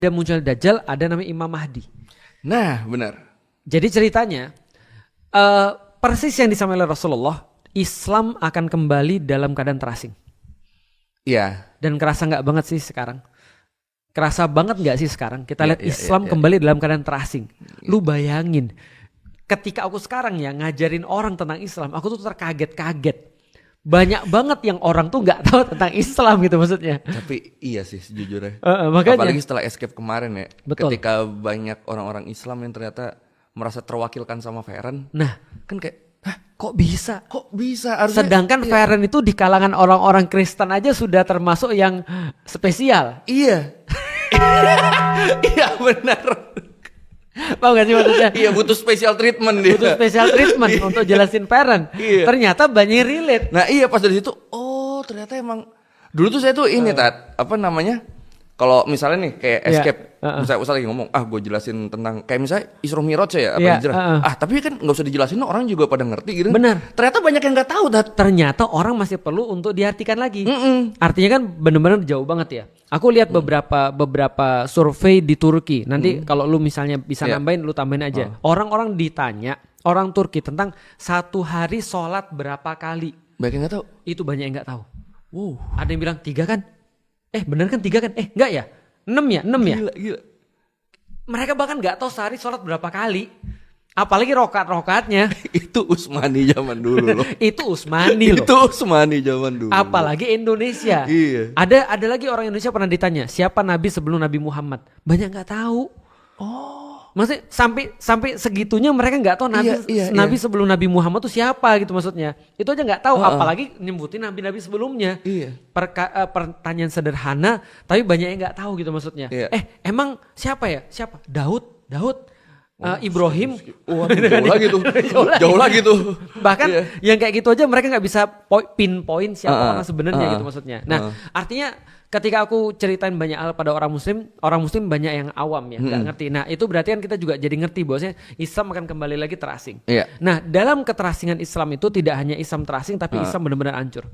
ada muncul Dajjal, ada namanya Imam Mahdi. Nah, benar. Jadi ceritanya persis yang disampaikan oleh Rasulullah, Islam akan kembali dalam keadaan terasing. Iya. Dan kerasa nggak banget sih sekarang? Kerasa banget nggak sih sekarang? Kita lihat Islam kembali dalam keadaan terasing. Lu bayangin, ketika aku sekarang ya ngajarin orang tentang Islam, aku tuh terkaget-kaget. Banyak banget yang orang tuh nggak tahu tentang Islam gitu maksudnya. Tapi iya sih sejujurnya. Makanya. Apalagi setelah Escape kemarin ya. Betul. Ketika banyak orang-orang Islam yang ternyata merasa terwakilkan sama Feren. Nah, Kan kayak, kok bisa? kok bisa? Harusnya, Sedangkan Feren itu di kalangan orang-orang Kristen aja sudah termasuk yang spesial. Iya. Iya benar. Paham gak sih maksudnya? Iya butuh special treatment dia. Butuh special treatment untuk jelasin Feren. Iya. Ternyata banyak relate. Nah iya pas dari situ, oh ternyata emang dulu tuh saya tuh ini apa namanya? Kalau misalnya nih kayak Escape, misalnya Ustaz lagi ngomong, gue jelasin tentang kayak misalnya Isra Miraj ya, apa hijrah. Tapi kan nggak usah dijelasin, orang juga pada ngerti gitu. Benar. Ternyata banyak yang nggak tahu, Tat. Ternyata orang masih perlu untuk diartikan lagi. Artinya kan benar-benar jauh banget ya. Aku lihat beberapa survei di Turki. Nanti kalau lu misalnya bisa nambahin, lu tambahin aja. Orang-orang ditanya, orang Turki tentang satu hari sholat berapa kali. Banyak yang nggak tahu. Itu banyak yang nggak tahu. Ada yang bilang 3 kan? Bener kan 3 kan? Enggak ya? 6 ya? 6 ya? Gila. Mereka bahkan nggak tahu sehari sholat berapa kali. Apalagi rokaat-rokaatnya. Itu Utsmani zaman dulu loh. Itu Utsmani loh. Itu Utsmani zaman dulu. Apalagi Indonesia. Iya. Ada lagi orang Indonesia pernah ditanya, siapa nabi sebelum Nabi Muhammad? Banyak nggak tahu. Maksudnya sampai segitunya mereka nggak tahu nabi sebelum Nabi Muhammad itu siapa gitu maksudnya. Itu aja nggak tahu, apalagi nyebutin nabi-nabi sebelumnya. Iya. Pertanyaan sederhana, tapi banyak yang nggak tahu gitu maksudnya. Iya. Emang siapa ya? Siapa? Daud. Ibrahim. Jauh lagi tuh. Bahkan yang kayak gitu aja mereka nggak bisa pinpoint siapa orang sebenarnya gitu maksudnya. Nah, artinya ketika aku ceritain banyak hal pada orang muslim banyak yang awam ya, nggak ngerti. Nah, itu berarti kan kita juga jadi ngerti bahwasanya Islam akan kembali lagi terasing. Iya. Nah, dalam keterasingan Islam itu tidak hanya Islam terasing, tapi Islam benar-benar hancur.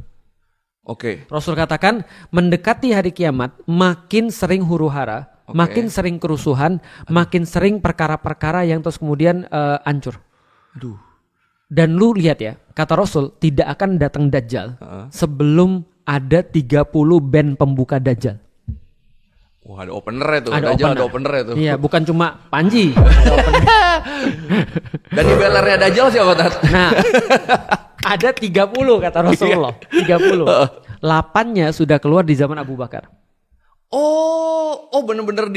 Oke. Rasul katakan, mendekati hari kiamat, makin sering huru-hara, makin sering kerusuhan, makin sering perkara-perkara yang terus kemudian hancur. Aduh. Dan lu lihat ya, kata Rasul, tidak akan datang Dajjal sebelum ada 30 band pembuka Dajjal. Wah, ada opener itu. Ada opener itu. Iya, bukan cuma Panji. Dan di bellernya Dajjal siapa, Tat? Nah, ada 30 kata Rasulullah. 30. 8-nya sudah keluar di zaman Abu Bakar. Oh bener-bener